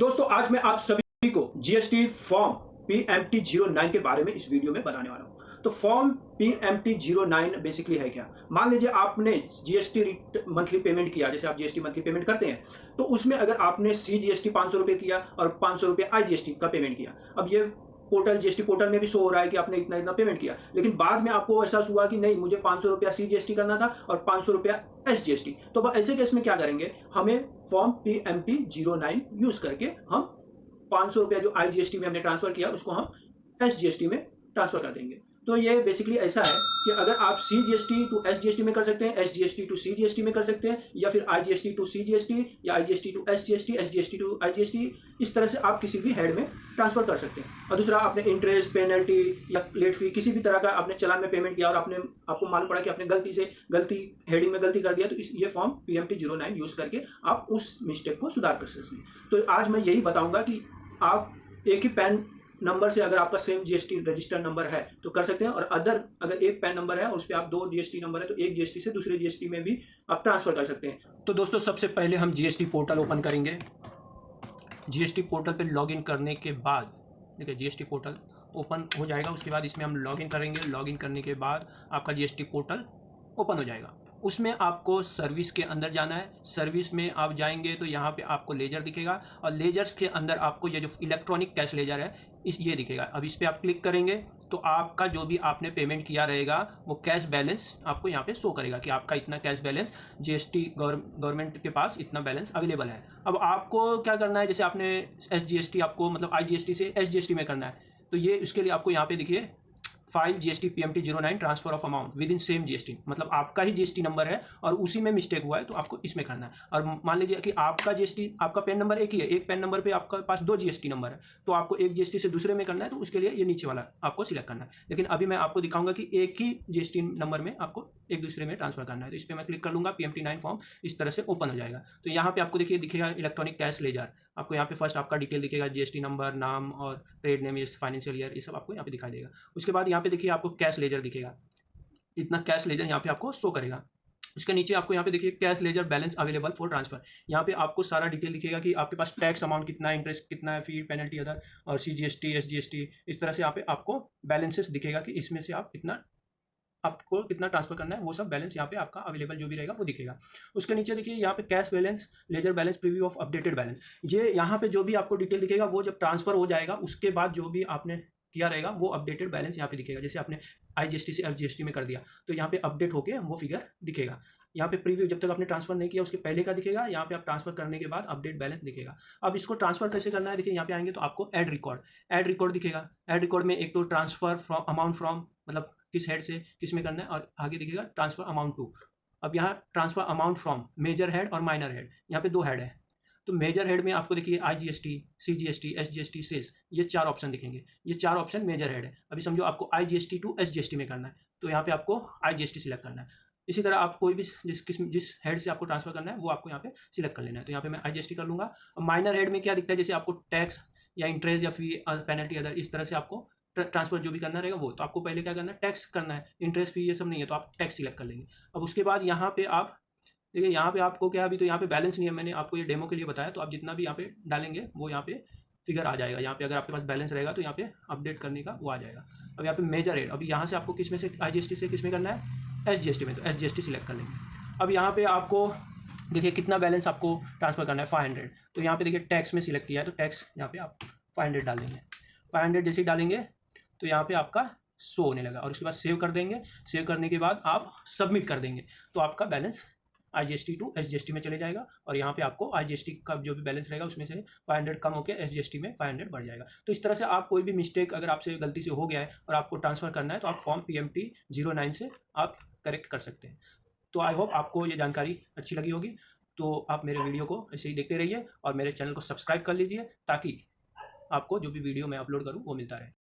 दोस्तों आज मैं आप सभी को जीएसटी फॉर्म PMT09 के बारे में इस वीडियो में बताने वाला हूं। तो फॉर्म PMT09 बेसिकली है क्या? मान लीजिए आपने जीएसटी मंथली पेमेंट किया, जैसे आप जीएसटी मंथली पेमेंट करते हैं, तो उसमें अगर आपने CGST 500 रुपए किया और 500 रुपए IGST का पेमेंट किया। अब ये पोर्टल जीएसटी पोर्टल में भी शो हो रहा है कि आपने इतना इतना पेमेंट किया, लेकिन बाद में आपको एहसास हुआ कि नहीं, मुझे 500 रुपया CGST करना था और 500 रुपया SGST। तो अब ऐसे केस में क्या करेंगे, हमें फॉर्म PMT09 यूज करके हम 500 रुपया जो IGST में हमने ट्रांसफर किया उसको हम SGST में ट्रांसफर कर देंगे। तो ये बेसिकली ऐसा है कि अगर आप CGST टू SGST में कर सकते हैं, SGST टू CGST में कर सकते हैं, या फिर IGST टू CGST या IGST to SGST, SGST to IGST, इस तरह से आप किसी भी हेड में ट्रांसफर कर सकते हैं। और दूसरा, आपने इंटरेस्ट, पेनल्टी या लेट फी किसी भी तरह का आपने चालान में पेमेंट किया और आपको मालूम पड़ा कि आपने गलती हेडिंग में गलती कर दिया, तो ये फॉर्म PMT09 यूज करके आप उस मिस्टेक को सुधार कर सकते हैं। तो आज मैं यही बताऊंगा कि आप एक ही पैन नंबर से अगर आपका सेम जीएसटी रजिस्टर नंबर है तो कर सकते हैं, और अगर एक पैन नंबर है और उस पर आप 2 जीएसटी नंबर है तो एक जीएसटी से दूसरे जीएसटी में भी आप ट्रांसफर कर सकते हैं। तो दोस्तों सबसे पहले हम जीएसटी पोर्टल ओपन करेंगे। जीएसटी पोर्टल पे लॉगिन करने के बाद देखिए जीएसटी पोर्टल ओपन हो जाएगा। उसके बाद इसमें हम लॉगिन करेंगे। लॉगिन करने के बाद आपका जीएसटी पोर्टल ओपन हो जाएगा। उसमें आपको सर्विस के अंदर जाना है। सर्विस में आप जाएंगे तो यहाँ पे आपको लेजर दिखेगा, और लेजर्स के अंदर आपको ये जो इलेक्ट्रॉनिक कैश लेजर है ये दिखेगा। अब इस पर आप क्लिक करेंगे तो आपका जो भी आपने पेमेंट किया रहेगा वो कैश बैलेंस आपको यहाँ पे शो करेगा कि आपका इतना कैश बैलेंस जीएसटी गवर्नमेंट के पास इतना बैलेंस अवेलेबल है। अब आपको क्या करना है, जैसे आपने SGST आपको मतलब IGST से SGST में करना है, तो ये इसके लिए आपको यहाँ पे देखिए file GST PMT09 transfer of amount with in same GST, मतलब आपका ही GST नंबर है और उसी में मिस्टेक हुआ है तो आपको इसमें करना है। और मान लीजिए कि आपका GST आपका पैन नंबर एक ही है, एक पैन नंबर पे आपके पास 2 GST नंबर है, तो आपको एक GST से दूसरे में करना है, तो उसके लिए ये नीचे वाला आपको सिलेक्ट करना है। लेकिन अभी मैं आपको दिखाऊंगा कि एक ही GST नंबर में आपको एक दूसरे में ट्रांसफर करना है। तो इस पर मैं क्लिक कर लूंगा। PMT9 फॉर्म इस तरह से ओपन हो जाएगा। तो यहाँ पे आपको देखिए दिखेगा इलेक्ट्रॉनिक कैश लेजर। आपको यहाँ पे फर्स्ट आपका डिटेल दिखेगा, GST नंबर, नाम और ट्रेड नेम, इस फाइनेंशियल ईयर, ये सब आपको यहाँ पे दिखाई देगा। उसके बाद यहाँ पे देखिए आपको कैश लेजर दिखेगा, इतना कैश लेजर यहाँ पे आपको शो करेगा। इसके नीचे आपको यहाँ पे देखिए cash ledger balance available for transfer. यहाँ पे आपको सारा डिटेल दिखेगा कि आपके पास टैक्स अमाउंट कितना है, इंटरेस्ट कितना है, फी, पेनल्टी, अदर और CGST SGST, इस तरह से यहाँ पे आपको बैलेंसेस दिखेगा कि इसमें से आप इतना आपको कितना ट्रांसफर करना है, वो सब बैलेंस यहाँ पे आपका अवेलेबल जो भी रहेगा वो दिखेगा। उसके नीचे देखिए यहाँ पे cash balance, ledger balance, preview of updated balance. ये यहाँ पे जो भी आपको डिटेल दिखेगा वो जब ट्रांसफर हो जाएगा उसके बाद जो भी आपने किया रहेगा वो अपडेटेड बैलेंस यहाँ पे दिखेगा। जैसे आपने IGST से FGST में कर दिया तो यहाँ पे अपडेट होके वो फिगर दिखेगा। यहाँ पे प्रीव्यू जब तक आपने ट्रांसफर नहीं किया उसके पहले का दिखेगा, यहाँ पे आप ट्रांसफर करने के बाद अपडेट बैलेंस दिखेगा। अब इसको ट्रांसफर कैसे करना है, देखिए यहाँ पे आएंगे तो आपको ऐड रिकॉर्ड दिखेगा। ऐड रिकॉर्ड में एक तो ट्रांसफर फ्रॉम अमाउंट फ्रॉम, मतलब किस हेड से किस में करना है, और आगे दिखेगा ट्रांसफर अमाउंट टू। अब यहाँ transfer amount from major head और माइनर हेड, यहाँ पे 2 हेड है। तो मेजर हेड में आपको देखिए IGST, CGST, SGST, सेस, ये 4 ऑप्शन दिखेंगे। ये 4 ऑप्शन मेजर हेड है। अभी समझो आपको IGST टू SGST में करना है तो यहाँ पे आपको IGST सिलेक्ट करना है। इसी तरह आप कोई भी जिस हेड से आपको ट्रांसफर करना है वो आपको यहाँ पे सिलेक्ट कर लेना है। तो यहाँ पे मैं IGST कर लूंगा। माइनर हेड में क्या दिखता है, जैसे आपको टैक्स या इंटरेस्ट या फी, पेनल्टी, अदर, इस तरह से आपको ट्रांसफर जो भी करना रहेगा वो, तो आपको पहले क्या करना है, टैक्स करना है। इंटरेस्ट फी ये सब नहीं है तो आप टैक्स सिलेक्ट कर लेंगे। अब उसके बाद यहाँ पे आप देखिए, यहाँ पे आपको क्या, अभी तो यहाँ पे बैलेंस नहीं है, मैंने आपको ये डेमो के लिए बताया, तो आप जितना भी यहाँ पे डालेंगे वो यहाँ पे फिगर आ जाएगा। यहाँ पे अगर आपके पास बैलेंस रहेगा तो यहाँ पे अपडेट करने का वो आ जाएगा। अब यहाँ पे मेजर है, अभी यहाँ से आपको किस में से IGST से किस में करना है, SGST में, तो SGST सिलेक्ट कर लेंगे। अब यहाँ पे आपको देखिए कितना बैलेंस आपको ट्रांसफर करना है, 500। तो यहाँ पे देखिए टैक्स में सिलेक्ट किया है तो टैक्स यहाँ पे आप 500 डाल देंगे। 500 जैसे ही डालेंगे तो यहाँ पे आपका शो होने लगा, और उसके बाद सेव कर देंगे। सेव करने के बाद आप सबमिट कर देंगे तो आपका बैलेंस IGST टू SGST में चले जाएगा, और यहाँ पे आपको IGST का जो भी बैलेंस रहेगा उसमें से 500 कम होकर SGST में 500 बढ़ जाएगा। तो इस तरह से आप कोई भी मिस्टेक अगर आपसे गलती से हो गया है और आपको ट्रांसफर करना है तो आप फॉर्म PMT09 से आप करेक्ट कर सकते हैं। तो आई होप आपको ये जानकारी अच्छी लगी होगी। तो आप मेरे वीडियो को ऐसे ही देखते रहिए और मेरे चैनल को सब्सक्राइब कर लीजिए ताकि आपको जो भी वीडियो मैं अपलोड करूँ वो मिलता रहे।